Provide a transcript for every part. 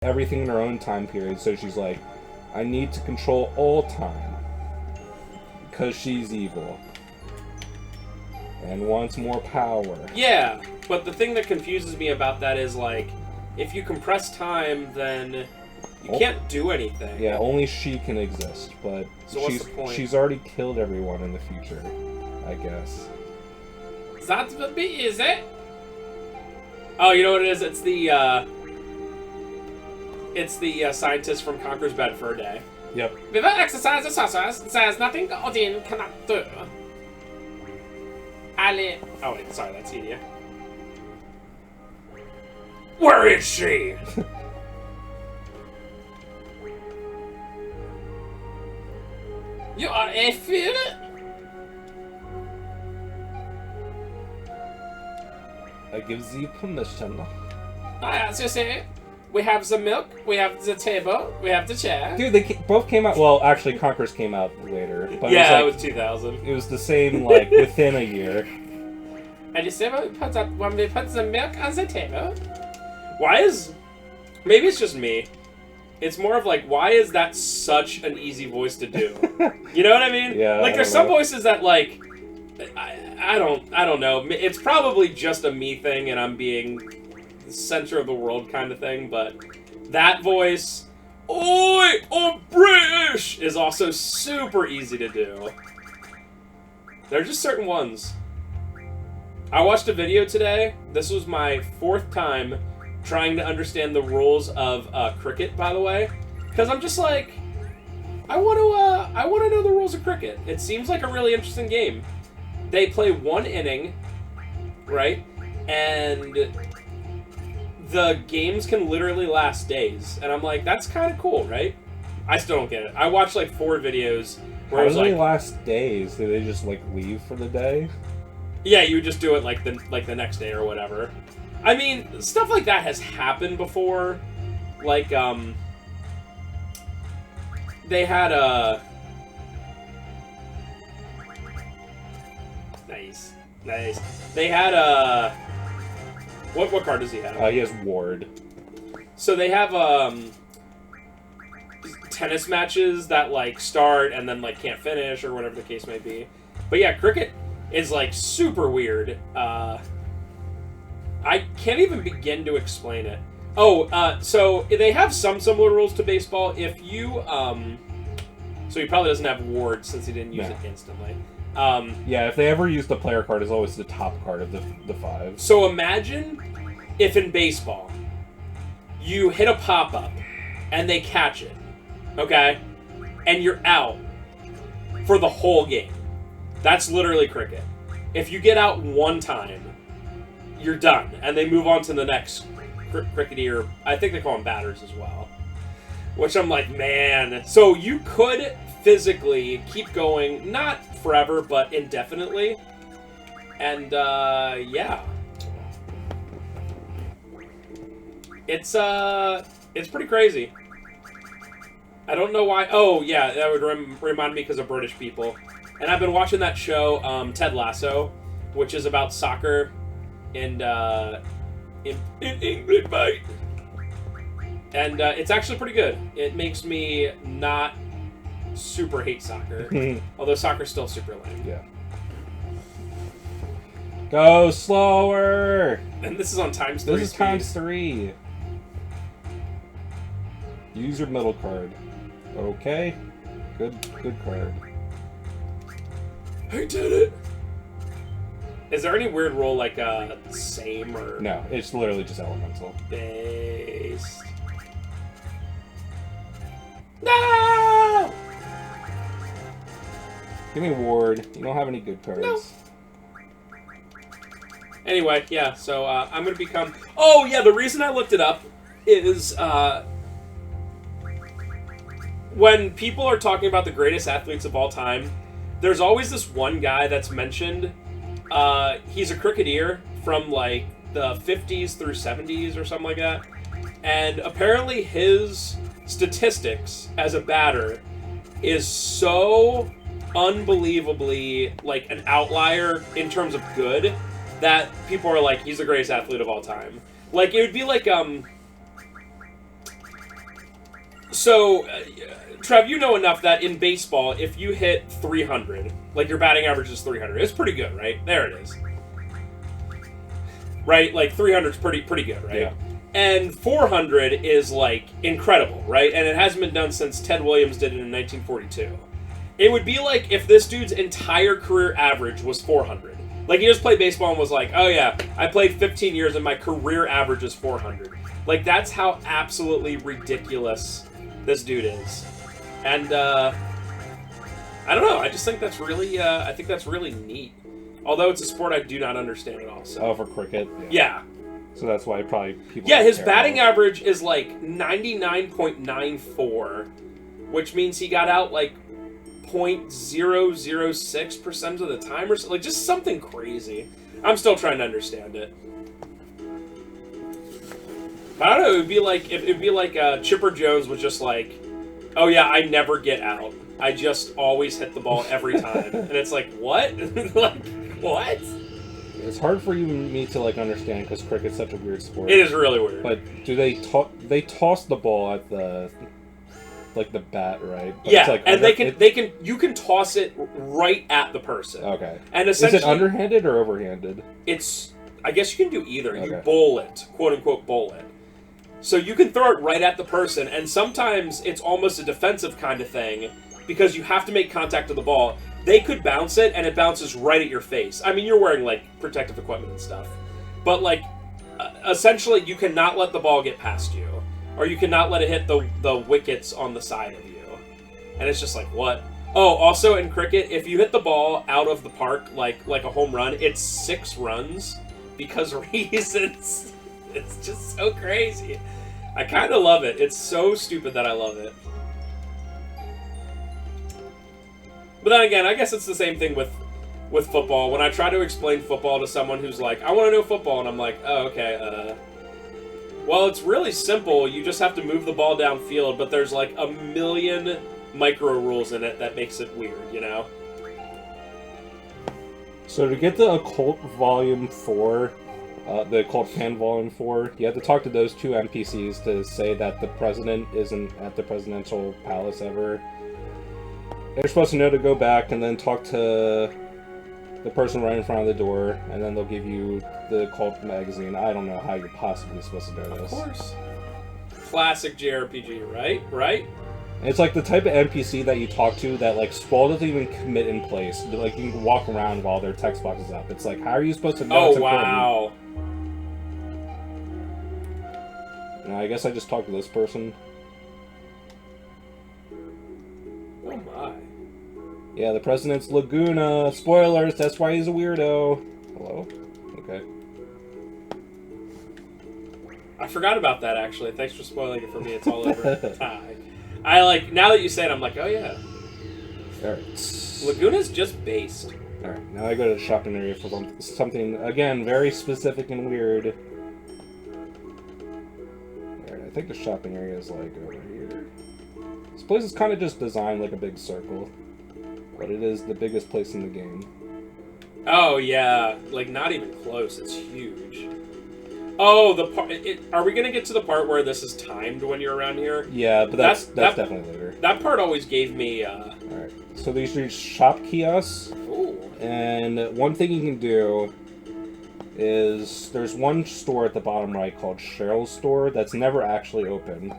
everything in her own time period, so she's like, I need to control all time. Because she's evil. And wants more power. Yeah, but the thing that confuses me about that is, like, if you compress time, then you can't do anything. Yeah, only she can exist, but so what's the point? She's already killed everyone in the future, I guess. That would be easy. Oh, you know what it is? It's the scientist from Conker's Bad Fur Day. Yep. Without exercise the sorceress, there's nothing Odin cannot do. Ali. Oh wait, sorry, that's Edea. Where is she? You are a fool. I give thee permission. As you see, we have the milk, we have the table, we have the chair. Dude, they both came out. Well, actually, Conker's came out later. But yeah, it was, like, it was 2000. It was the same, like, within a year. And you see when we put the milk on the table? Why is... Maybe it's just me. It's more of like, why is that such an easy voice to do? You know what I mean? Yeah. Like, there's some voices that, like... I don't know. It's probably just a me thing, and I'm being the center of the world kind of thing, but that voice, "Oi, I'm British," is also super easy to do. There are just certain ones. I watched a video today. This was my 4th time trying to understand the rules of cricket, by the way, because I'm just like, I want to know the rules of cricket. It seems like a really interesting game. They play 1 inning, right? And the games can literally last days. And I'm like, that's kind of cool, right? I still don't get it. I watched like 4 videos where it was like... last days? Do they just, like, leave for the day? Yeah, you would just do it like the next day or whatever. I mean, stuff like that has happened before. Like, they had a... Nice. They had a... What card does he have? He has Ward. So they have tennis matches that like start and then like can't finish or whatever the case may be. But yeah, cricket is like super weird. I can't even begin to explain it. Oh, so they have some similar rules to baseball. If you so he probably doesn't have Ward since he didn't use it instantly. Yeah, if they ever use the player card, it's always the top card of the 5. So imagine if in baseball, you hit a pop-up, and they catch it, okay? And you're out for the whole game. That's literally cricket. If you get out 1 time, you're done, and they move on to the next cricketer. I think they call them batters as well. Which I'm like, man. So you could physically keep going, not forever, but indefinitely. And, yeah. It's pretty crazy. I don't know why. Oh, yeah, that would remind me because of British people. And I've been watching that show, Ted Lasso, which is about soccer in England, mate. And it's actually pretty good. It makes me not super hate soccer. Although soccer's still super lame. Yeah. Go slower! And this is on times 3 This is times 3. Use your middle card. Okay. Good card. I did it! Is there any weird rule like same or... No, it's literally just elemental. Based. No! Give me Ward. You don't have any good cards. No. Anyway, yeah, so I'm going to become... Oh, yeah, the reason I looked it up is when people are talking about the greatest athletes of all time, there's always this one guy that's mentioned. He's a cricketer from, like, the 50s through 70s or something like that. And apparently his statistics as a batter is so unbelievably, like, an outlier in terms of good that people are like, he's the greatest athlete of all time. Like, it would be like, So, Trev, you know enough that in baseball, if you hit 300, like your batting average is 300, it's pretty good, right? There it is. Right? Like 300 is pretty good, right? Yeah. And 400 is like incredible, right? And it hasn't been done since Ted Williams did it in 1942. It would be like if this dude's entire career average was 400. Like he just played baseball and was like, oh yeah, I played 15 years and my career average is 400. Like that's how absolutely ridiculous this dude is. And I don't know, I just think that's really I think that's really neat. Although it's a sport I do not understand at all. So. Oh, for cricket? Yeah. So that's why probably people... Yeah, his batting average is like 99.94, which means he got out like 0.006% of the time or so. Like just something crazy. I'm still trying to understand it. I don't know, it would be like Chipper Jones was just like, oh yeah, I never get out. I just always hit the ball every time. And it's like, what? Like, what? It's hard for me to like understand because cricket's such a weird sport. It is really weird. But do they toss the ball at the bat, right? But yeah, it's like and you can toss it right at the person. Okay. And essentially, is it underhanded or overhanded? It's, I guess you can do either. Okay. You bowl it, quote unquote bowl it. So you can throw it right at the person, and sometimes it's almost a defensive kind of thing because you have to make contact with the ball. They could bounce it, and it bounces right at your face. I mean, you're wearing, like, protective equipment and stuff. But, like, essentially, you cannot let the ball get past you. Or you cannot let it hit the wickets on the side of you. And it's just like, what? Oh, also in cricket, if you hit the ball out of the park, like a home run, it's 6 runs because reasons. It's just so crazy. I kind of love it. It's so stupid that I love it. But then again, I guess it's the same thing with football. When I try to explain football to someone who's like, I want to know football, and I'm like, oh, okay, well, it's really simple. You just have to move the ball downfield, but there's like a million micro rules in it that makes it weird, you know? So to get the Occult Volume 4, the Occult Fan Volume 4, you have to talk to those 2 NPCs to say that the president isn't at the presidential palace ever. They're supposed to know to go back and then talk to the person right in front of the door, and then they'll give you the Occult magazine. I don't know how you're possibly supposed to know this. Of course. Classic JRPG, right? Right? And it's like the type of NPC that you talk to that, like, Squall doesn't even commit in place. Like, you can walk around while their text box is up. It's like, how are you supposed to know it's important? Wow. No, I guess I just talked to this person. Oh my. Yeah, the president's Laguna. Spoilers, that's why he's a weirdo. Hello? Okay. I forgot about that, actually. Thanks for spoiling it for me. It's all over. I like, now that you say it, I'm like, oh yeah. Alright. Laguna's just based. Alright, now I go to the shopping area for something, again, very specific and weird. Alright, I think the shopping area is, like, over here. This place is kind of just designed like a big circle. But it is the biggest place in the game. Oh, yeah. Like, not even close. It's huge. Oh, the part... Are we going to get to the part where this is timed when you're around here? Yeah, but that's definitely later. That part always gave me... Alright, so these are shop kiosks. Ooh. And one thing you can do is... There's one store at the bottom right called Cheryl's Store that's never actually open.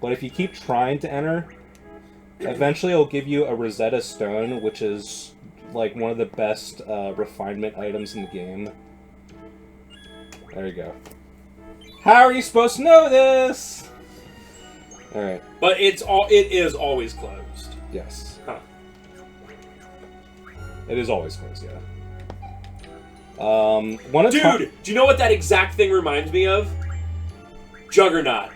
But if you keep trying to enter... Eventually it'll give you a Rosetta Stone, which is like one of the best refinement items in the game. There you go. How are you supposed to know this? Alright. But it is always closed. Yes. Huh. It is always closed, yeah. Dude, do you know what that exact thing reminds me of? Juggernaut.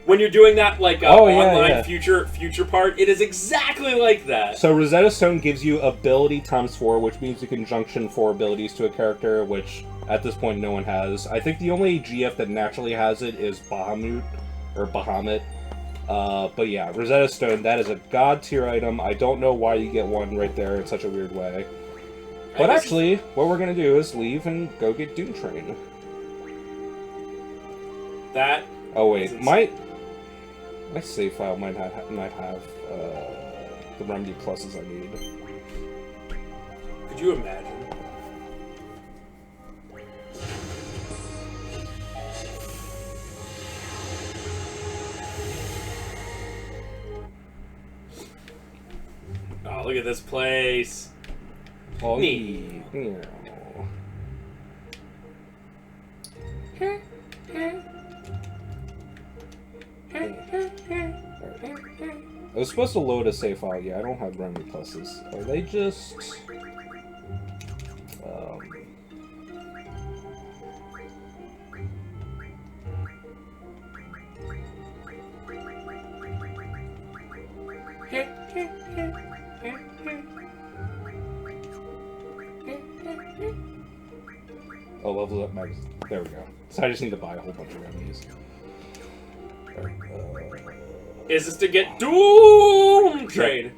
When you're doing that, like, online future part, it is exactly like that. So Rosetta Stone gives you ability times 4, which means you can junction 4 abilities to a character, which at this point no one has. I think the only GF that naturally has it is Bahamut, or Bahamut. But yeah, Rosetta Stone, that is a god tier item. I don't know why you get one right there in such a weird way. But actually, what we're going to do is leave and go get Doom Train. That... Oh wait, My save file might have the remedy pluses I need. Could you imagine? Oh, look at this place. Oh, Neat. yeah. I was supposed to load a save file. Yeah, I don't have remedy pluses. Are they just... Oh, levels up max. There we go. So I just need to buy a whole bunch of remedies. Is this to get Doom Trade?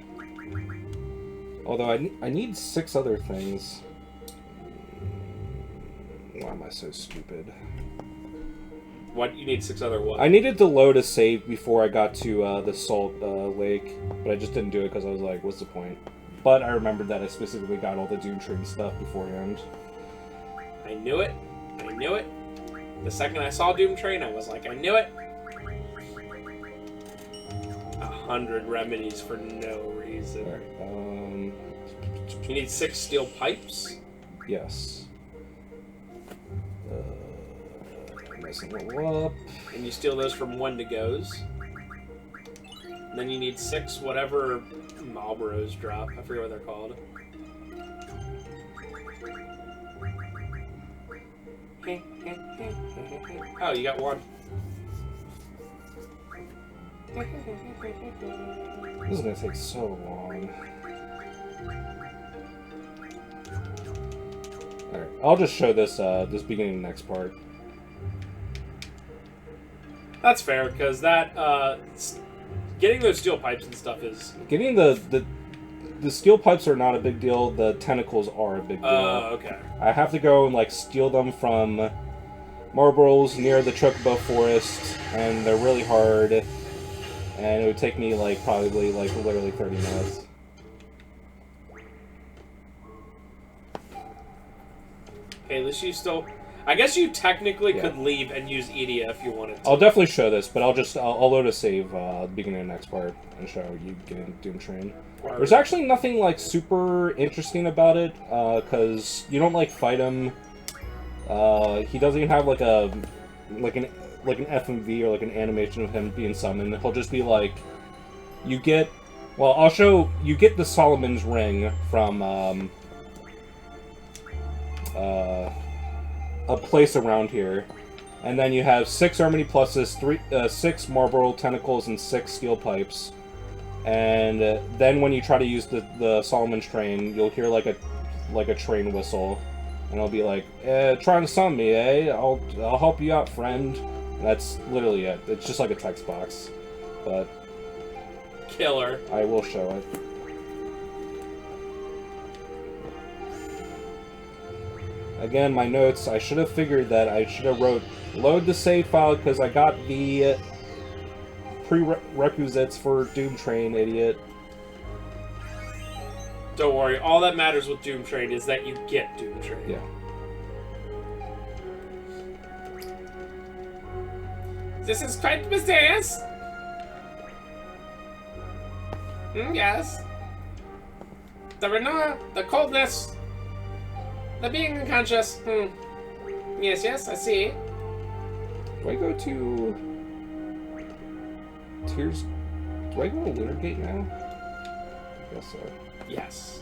Although I need 6 other things. Why am I so stupid? What? You need 6 other what? I needed to load a save before I got to the Salt Lake, but I just didn't do it because I was like, what's the point? But I remembered that I specifically got all the Doom Trade stuff beforehand. I knew it. I knew it. The second I saw Doom Train, I was like, I knew it. 100 remedies for no reason. Alright, You need 6 steel pipes? yes. Messing level up. And you steal those from Wendigos. And then you need 6 whatever Marlboros drop. I forget what they're called. Oh, you got 1. This is gonna take so long. Alright, I'll just show this this beginning of the next part. That's fair, because that, getting those steel pipes and stuff is... Getting the steel pipes are not a big deal, the tentacles are a big deal. Okay. I have to go and, like, steal them from Marlboros near the Chocobo Forest, and they're really hard, and it would take me, like, probably, like, literally 30 minutes. Hey, at least you still... I guess you technically could leave and use Edea if you wanted to. I'll definitely show this, but I'll load a save at the beginning of the next part and show you getting Doom Train. There's actually nothing, like, super interesting about it, because you don't, like, fight him. He doesn't even have, like, an FMV or, like, an animation of him being summoned. He'll just be, like, you get... Well, I'll show... You get the Solomon's Ring from, a place around here, and then you have 6 Harmony Pluses, 6 Marlboro Tentacles, and 6 Steel Pipes. And then when you try to use the Solomon's Train, you'll hear like a train whistle, and it'll be like, trying to summon me, eh? I'll help you out, friend. And that's literally it. It's just like a text box, but killer. I will show it. Again, my notes, I should have figured that I should have wrote load the save file because I got the prerequisites for Doom Train, idiot. Don't worry, all that matters with Doom Train is that you get Doom Train. Yeah. This is quite mysterious. Yes. The Rinoa, the coldness, the being unconscious. Yes, yes, I see. Do I go to Tears? Do I go to Lunar Gate now? I guess so. Yes.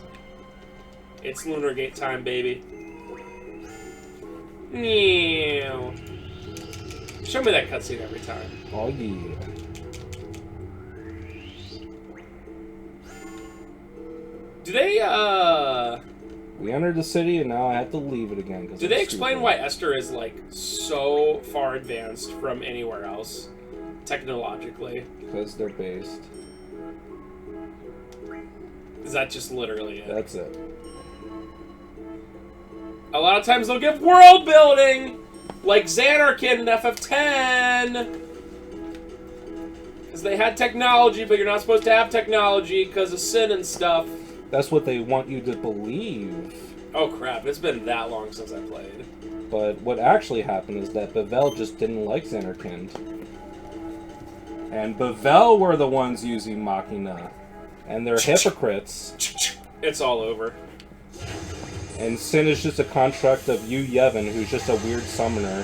It's Lunar Gate time, baby. Meow. Show me that cutscene every time. Oh yeah. Do they, We entered the city and now I have to leave it again. Do they explain why Esthar is, like, so far advanced from anywhere else, technologically? Because they're based. Is that just literally it? That's it. A lot of times they'll give world building! Like Xanarkin in FF10! Because they had technology, but you're not supposed to have technology because of sin and stuff. That's what they want you to believe. Oh crap, it's been that long since I played. But what actually happened is that VIII just didn't like Xanarkand. And VIII were the ones using Machina. And they're hypocrites. It's all over. And Sin is just a construct of you, Yevon, who's just a weird summoner.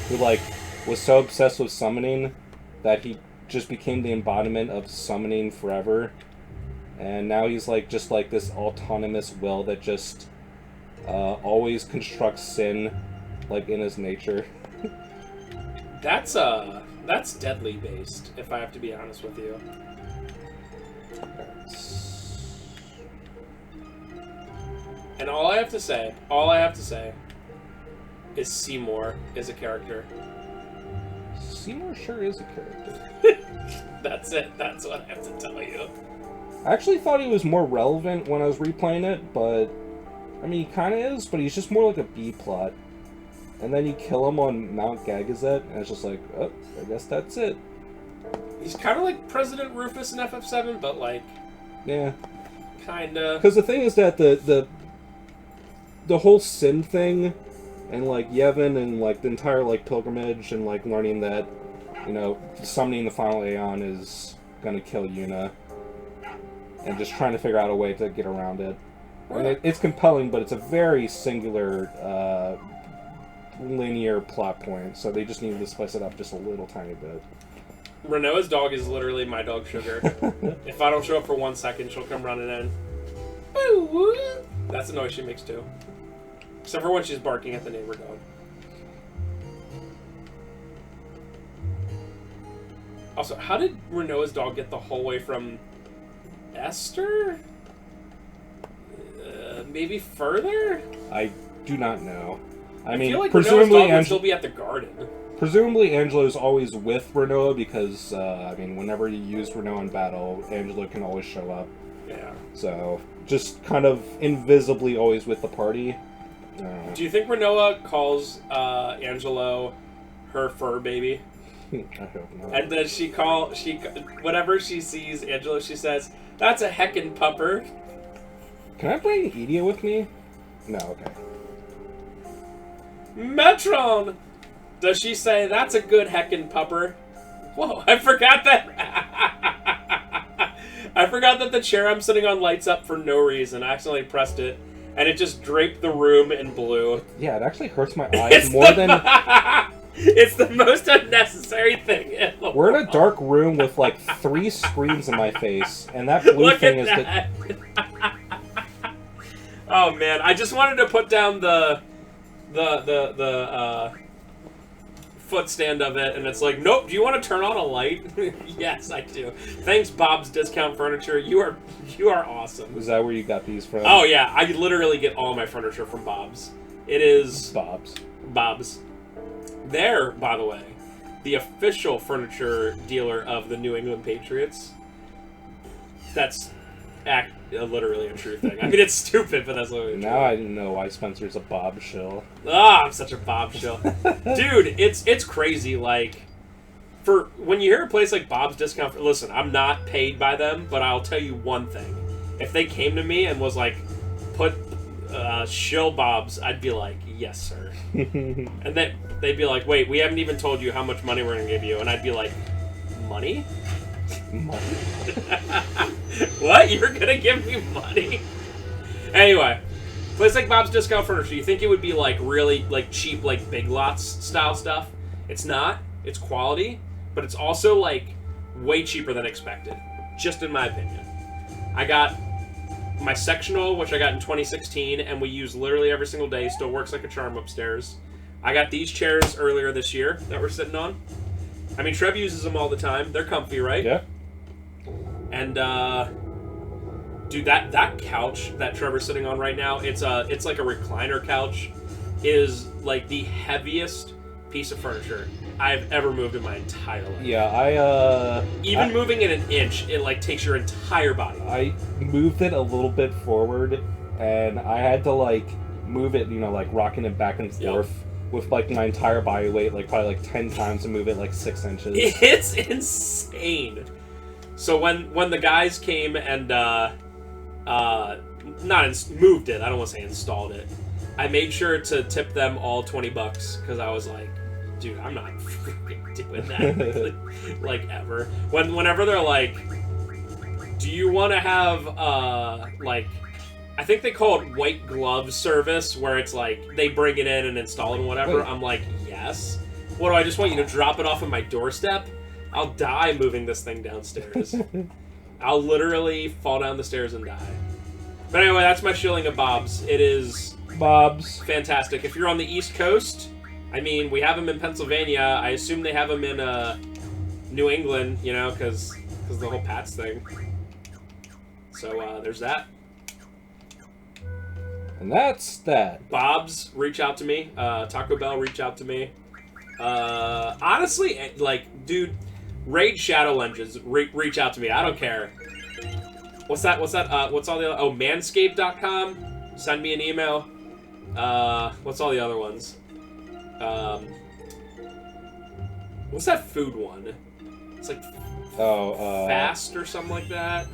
Who, like, was so obsessed with summoning that he just became the embodiment of summoning forever. And now he's, like, just like this autonomous will that just always constructs Sin, like, in his nature. That's deadly based, if I have to be honest with you. And all I have to say is Seymour is a character. Seymour sure is a character. That's it. That's what I have to tell you. I actually thought he was more relevant when I was replaying it, but I mean, he kind of is, but he's just more like a B-plot. And then you kill him on Mount Gagazet, and it's just like, oh, I guess that's it. He's kind of like President Rufus in FF7, but like... Yeah. Kinda. Because the thing is that the whole Sin thing, and like Yevon and like the entire like pilgrimage, and like learning that, you know, summoning the final Aeon is gonna kill Yuna, and just trying to figure out a way to get around it. I mean, it's compelling, but it's a very singular, linear plot point, so they just needed to spice it up just a little tiny bit. Rinoa's dog is literally my dog Sugar. If I don't show up for 1 second, she'll come running in. That's the noise she makes too. Except for when she's barking at the neighbor dog. Also, how did Rinoa's dog get the whole way from Esthar? Maybe further? I do not know. I mean, feel like presumably Rinoa's dog would still be at the garden. Presumably Angelo's always with Rinoa because, I mean, whenever you use Rinoa in battle, Angelo can always show up. Yeah. So, just kind of invisibly always with the party. Do you think Rinoa calls Angelo her fur baby? I hope not. And does whenever she sees Angelo, she says, "That's a heckin' pupper." Can I bring Edea with me? No, okay. Metron! Does she say, "That's a good heckin' pupper"? Whoa, I forgot that. I forgot that the chair I'm sitting on lights up for no reason. I accidentally pressed it, and it just draped the room in blue. Yeah, it actually hurts my eyes more than... It's the most unnecessary thing in the We're world. in a dark room with, like, 3 screens in my face, and that blue Look thing at is... that. Oh, man. I just wanted to put down the foot stand of it, and it's like, nope, do you want to turn on a light? Yes, I do. Thanks, Bob's Discount Furniture. You are awesome. Is that where you got these from? Oh, yeah. I literally get all my furniture from Bob's. It is... Bob's. They're, by the way, the official furniture dealer of the New England Patriots. That's literally a true thing. I mean, it's stupid, but that's literally true. Now I know why Spencer's a Bob shill. Ah, I'm such a Bob shill. Dude, it's crazy. Like, for when you hear a place like Bob's Discount... Listen, I'm not paid by them, but I'll tell you one thing. If they came to me and was like, put shill Bob's, I'd be like, yes, sir. And they'd be like, wait, we haven't even told you how much money we're going to give you. And I'd be like, money? Money? What? You're gonna give me money? Anyway, place like Bob's Discount Furniture, you think it would be like really like cheap, like Big Lots style stuff? It's not. It's quality, but it's also like way cheaper than expected, just in my opinion. I got my sectional, which I got in 2016, and we use literally every single day. Still works like a charm upstairs. I got these chairs earlier this year that we're sitting on. I mean, Trev uses them all the time. They're comfy, right? Yeah. And, dude, that couch that Trevor's sitting on right now, it's like a recliner couch, is like the heaviest piece of furniture I've ever moved in my entire life. Yeah, Even moving it an inch, it, like, takes your entire body. I moved it a little bit forward, and I had to, like, move it, you know, like, rocking it back and forth with like my entire body weight, like probably like 10 times, and move it like 6 inches. It's insane. So when the guys came and moved it, I don't want to say installed it, I made sure to tip them all $20 because I was like, dude, I'm not freaking doing that like ever. Whenever they're like, do you want to have like, I think they call it white glove service, where it's like they bring it in and install it and whatever. Wait. I'm like, yes. What do I just want you to drop it off on my doorstep? I'll die moving this thing downstairs. I'll literally fall down the stairs and die. But anyway, that's my shilling of Bob's. It is Bob's. Fantastic. If you're on the East Coast, I mean, we have them in Pennsylvania. I assume they have them in New England, you know, because the whole Pats thing. So there's that. And that's that. Bob's, reach out to me. Taco Bell, reach out to me. Honestly, like, dude, Raid Shadow Legends, reach out to me. I don't care. What's that? What's all the other... Oh, manscaped.com? Send me an email. What's all the other ones? What's that food one? It's like... Fast or something like that?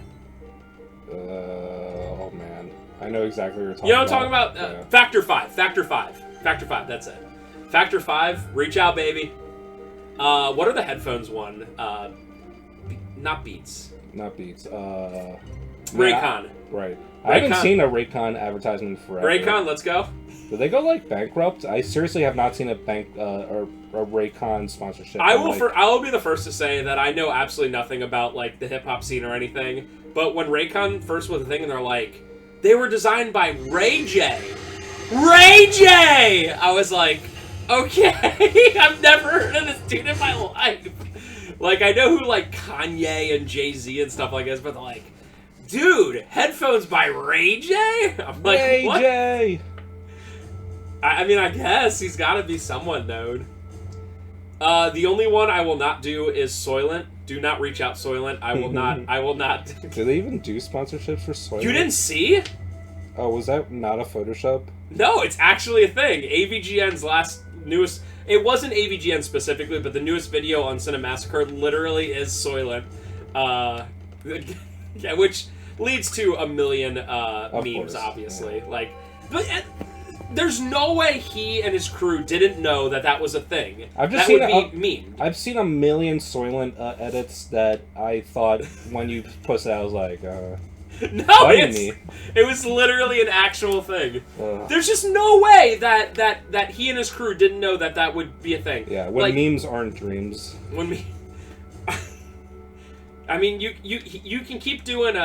Oh, man. I know exactly what you're talking about. You know what I'm talking about? Yeah. Factor 5. Factor 5. Factor 5, that's it. Factor 5, reach out, baby. What are the headphones one? Not Beats. Not Beats. Raycon. Right. I haven't seen a Raycon advertisement forever. Raycon, let's go. Did they go like bankrupt? I seriously have not seen a or a Raycon sponsorship. I will be the first to say that I know absolutely nothing about like the hip hop scene or anything. But when Raycon first was a thing, and they're like, they were designed by Ray J. Ray J. I was like, okay, I've never heard of this dude in my life. Like, I know who like Kanye and Jay-Z and stuff like this, but they're like, dude, headphones by Ray J? I'm like, Ray what? J. I mean, I guess he's got to be somewhat known. The only one I will not do is Soylent. Do not reach out, Soylent. I will not. I will not. Do they even do sponsorships for Soylent? You didn't see? Oh, was that not a Photoshop? No, it's actually a thing. AVGN's newest... It wasn't AVGN specifically, but the newest video on Cinemassacre literally is Soylent. Yeah, which leads to a million memes, course. Obviously. Yeah. Like, but there's no way he and his crew didn't know that that was a thing. That would be memed. I've seen a million Soylent edits that I thought when you posted it, I was like, no, it was literally an actual thing. There's just no way that he and his crew didn't know that that would be a thing. Yeah, when like, memes aren't dreams. I mean, you can keep doing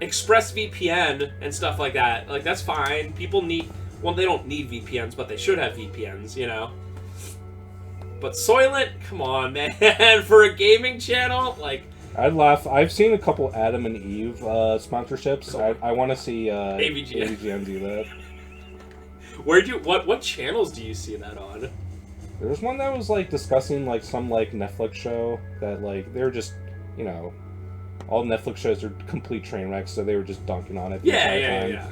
ExpressVPN and stuff like that. Like, that's fine. People need... Well, they don't need VPNs, but they should have VPNs, you know? But Soylent, come on, man. For a gaming channel, like... I'd laugh. I've seen a couple Adam and Eve sponsorships. I want to see AVGN do that. What channels do you see that on? There was one that was like discussing like some like Netflix show that like they were just, you know, all Netflix shows are complete train wrecks, so they were just dunking on it the entire time. Yeah.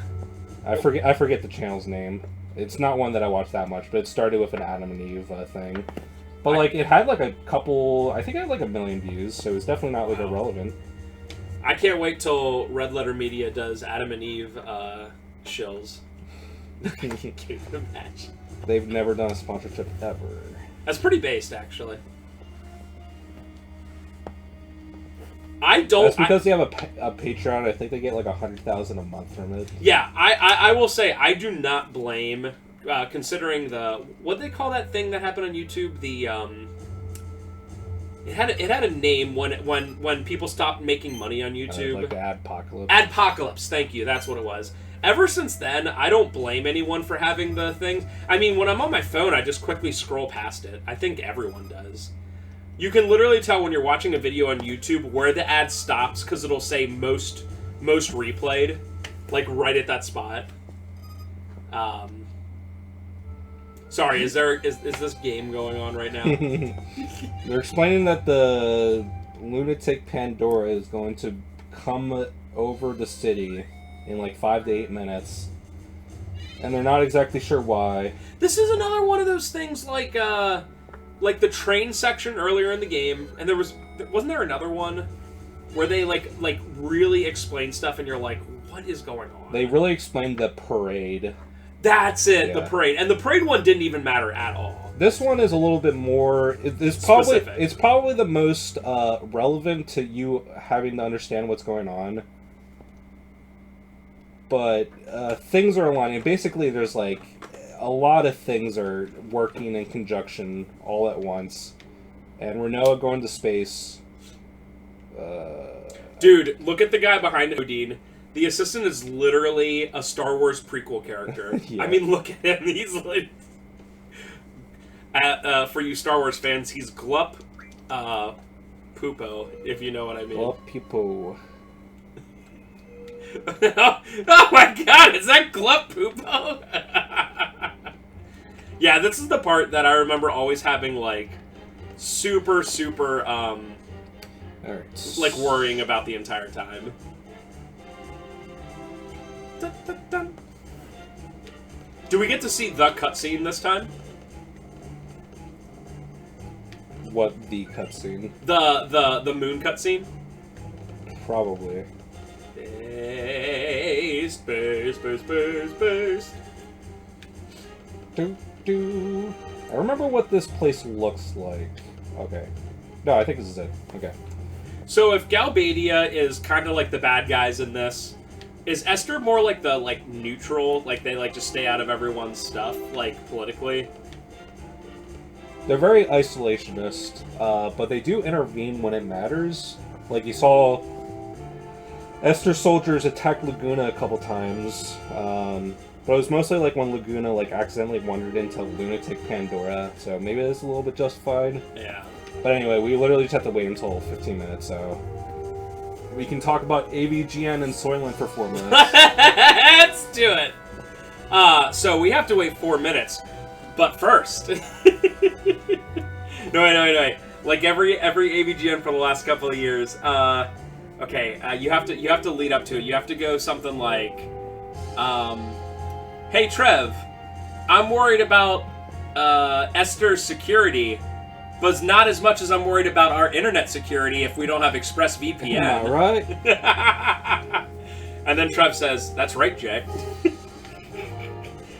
I forget the channel's name. It's not one that I watch that much, but it started with an Adam and Eve thing. But like it had like a couple, I think it had like 1 million views, so it's definitely not like irrelevant. I can't wait till Red Letter Media does Adam and Eve shills. Can't even imagine. They've never done a sponsorship ever. That's pretty based, actually. That's because they have a Patreon. I think they get like 100,000 a month from it. Yeah, I will say I do not blame, considering what do they call that thing that happened on YouTube? The it had a name when people stopped making money on YouTube. Like the Adpocalypse. Adpocalypse, thank you. That's what it was. Ever since then, I don't blame anyone for having the things. I mean, when I'm on my phone, I just quickly scroll past it. I think everyone does. You can literally tell when you're watching a video on YouTube where the ad stops because it'll say most replayed, like right at that spot. Sorry, is this game going on right now? They're explaining that the Lunatic Pandora is going to come over the city in like 5 to 8 minutes, and they're not exactly sure why. This is another one of those things like the train section earlier in the game, and wasn't there another one where they like really explain stuff, and you're like, what is going on? They really explained the parade. That's it, Yeah. the parade, and the parade one didn't even matter at all. This one is a little bit more. It's probably the most relevant to you having to understand what's going on. But things are aligning. Basically, there's like a lot of things are working in conjunction all at once, and Rinoa going to space. Dude, look at the guy behind Odin. The assistant is literally a Star Wars prequel character. Yeah. I mean, look at him. He's like... for you Star Wars fans, he's Glup Poopo, if you know what I mean. Glup Poopo. Oh my god, is that Glup Poopo? Yeah, this is the part that I remember always having, like, super, All right. like, worrying about the entire time. Dun, dun, dun. Do we get to see the cutscene this time? What, the cutscene? The moon cutscene? Probably. Space. Do. I remember what this place looks like. Okay. No, I think this is it. Okay. So if Galbadia is kind of like the bad guys in this, is Esthar more like the neutral, like they just stay out of everyone's stuff, like politically? They're very isolationist, but they do intervene when it matters. Like you saw Esthar soldiers attack Laguna a couple times, but it was mostly like when Laguna accidentally wandered into Lunatic Pandora, so maybe that's a little bit justified. Yeah. But anyway, we literally just have to wait until 15 minutes, so we can talk about AVGN and Soylent for 4 minutes. Let's do it! So we have to wait 4 minutes, but first... No, wait. Like every AVGN for the last couple of years, okay, you have to lead up to it. You have to go something like, hey Trev, I'm worried about Esther's security, but not as much as I'm worried about our internet security if we don't have ExpressVPN. All right. And then Trev says, "That's right, Jay."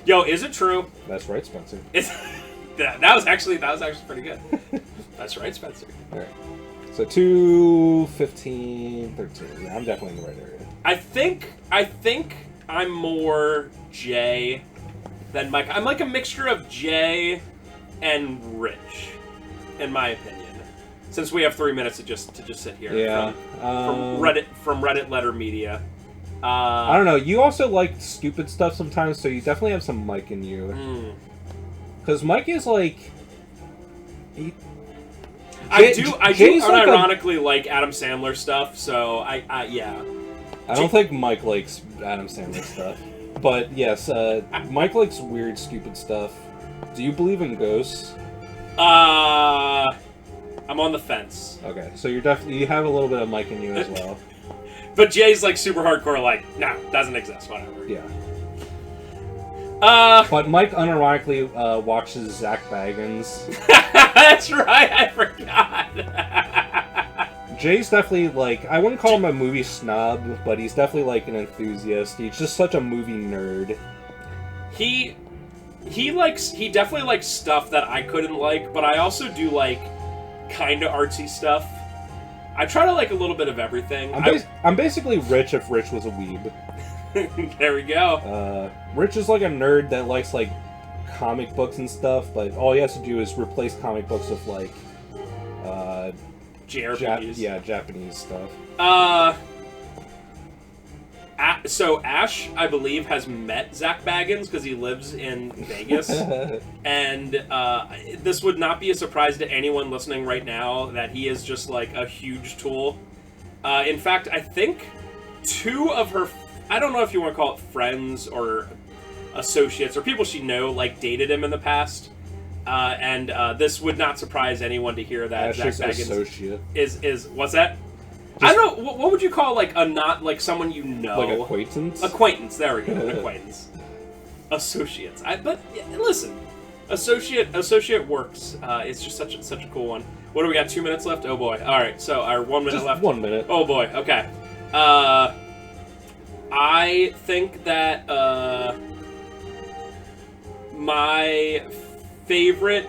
Yo, is it true? That's right, Spencer. That was actually pretty good. That's right, Spencer. All right. So 2, 15, 13. Yeah, I'm definitely in the right area. I think I'm more Jay than Mike. I'm like a mixture of Jay and Rich, in my opinion. Since we have 3 minutes to just sit here. Yeah. From Reddit Letter Media. I don't know. You also like stupid stuff sometimes, so you definitely have some Mike in you. Because Mike is like... I do unironically like Adam Sandler stuff, so yeah. I don't think Mike likes Adam Sandler stuff. But yes, Mike likes weird, stupid stuff. Do you believe in ghosts? I'm on the fence. Okay, so you have a little bit of Mike in you as well. But Jay's like super hardcore, like, no, doesn't exist, whatever. Yeah. But Mike unironically watches Zach Baggins. That's right, I forgot. Jay's definitely like, I wouldn't call him a movie snob, but he's definitely like an enthusiast. He's just such a movie nerd. He definitely likes stuff that I couldn't like, but I also do like kind of artsy stuff. I try to like a little bit of everything. I'm basically Rich if Rich was a weeb. There we go. Rich is like a nerd that likes like comic books and stuff, but all he has to do is replace comic books with like JRPGs. Japanese stuff. So Ash, I believe, has met Zach Baggins because he lives in Vegas, and this would not be a surprise to anyone listening right now that he is just like a huge tool. In fact, I think 2 of her, I don't know if you want to call it friends or associates or people she like dated him in the past, and this would not surprise anyone to hear that Ash's Zach Baggins associate is what's that? I don't know, what would you call, like, a not, like, someone you know? Like acquaintance? Acquaintance, there we go, acquaintance. Associates. But yeah, listen, Associate works. It's just such a cool one. What do we got? 2 minutes left. Oh boy. All right. So our 1 minute Just left. 1 minute. Oh boy. Okay. I think that my favorite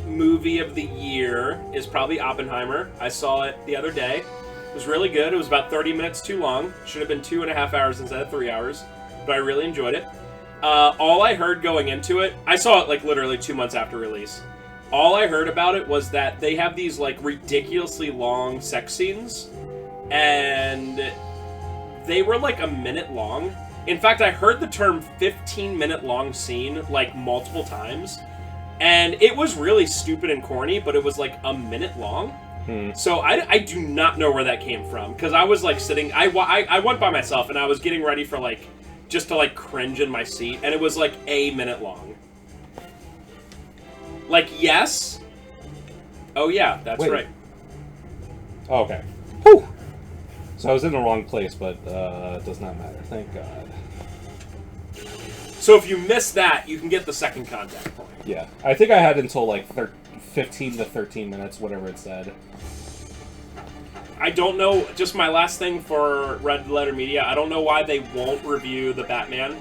movie of the year is probably Oppenheimer. I saw it the other day. It was really good. It was about 30 minutes too long. Should have been 2.5 hours instead of 3 hours. But I really enjoyed it. All I heard going into it, I saw it like literally 2 months after release. All I heard about it was that they have these like ridiculously long sex scenes, and they were like a minute long. In fact, I heard the term 15-minute long scene like multiple times, and it was really stupid and corny, but it was like a minute long. So I do not know where that came from, because I was like sitting, I went by myself and I was getting ready for like, just to like cringe in my seat, and it was like a minute long. Like, yes. Oh yeah, that's Wait. right. Oh, okay. Whew. So I was in the wrong place, but it does not matter. Thank God. So if you miss that, you can get the second contact point. Yeah. I think I had until like 15 to 13 minutes, whatever it said. I don't know, just my last thing for Red Letter Media, I don't know why they won't review the Batman.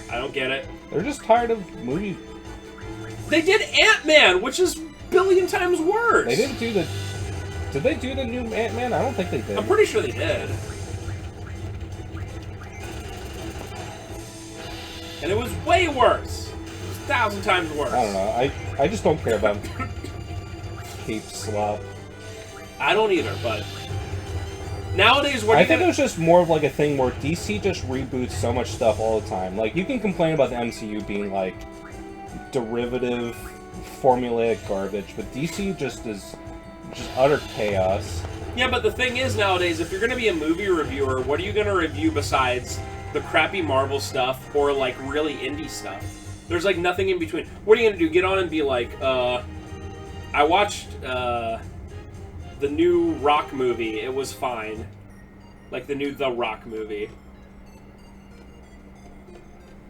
I don't get it. They're just tired of movie. They did Ant-Man, which is a billion times worse. They didn't do the... Did they do the new Ant-Man? I don't think they did. I'm pretty sure they did. And it was way worse. It was 1,000 times worse. I don't know. I just don't care about cape slop. I don't either, but... Nowadays, what I think it was just more of like a thing where DC just reboots so much stuff all the time. Like, you can complain about the MCU being like derivative, formulaic garbage, but DC just is just utter chaos. Yeah, but the thing is nowadays, if you're going to be a movie reviewer, what are you going to review besides the crappy Marvel stuff or like really indie stuff? There's like nothing in between. What are you going to do? Get on and be like, I watched the new Rock movie. It was fine. Like the new The Rock movie.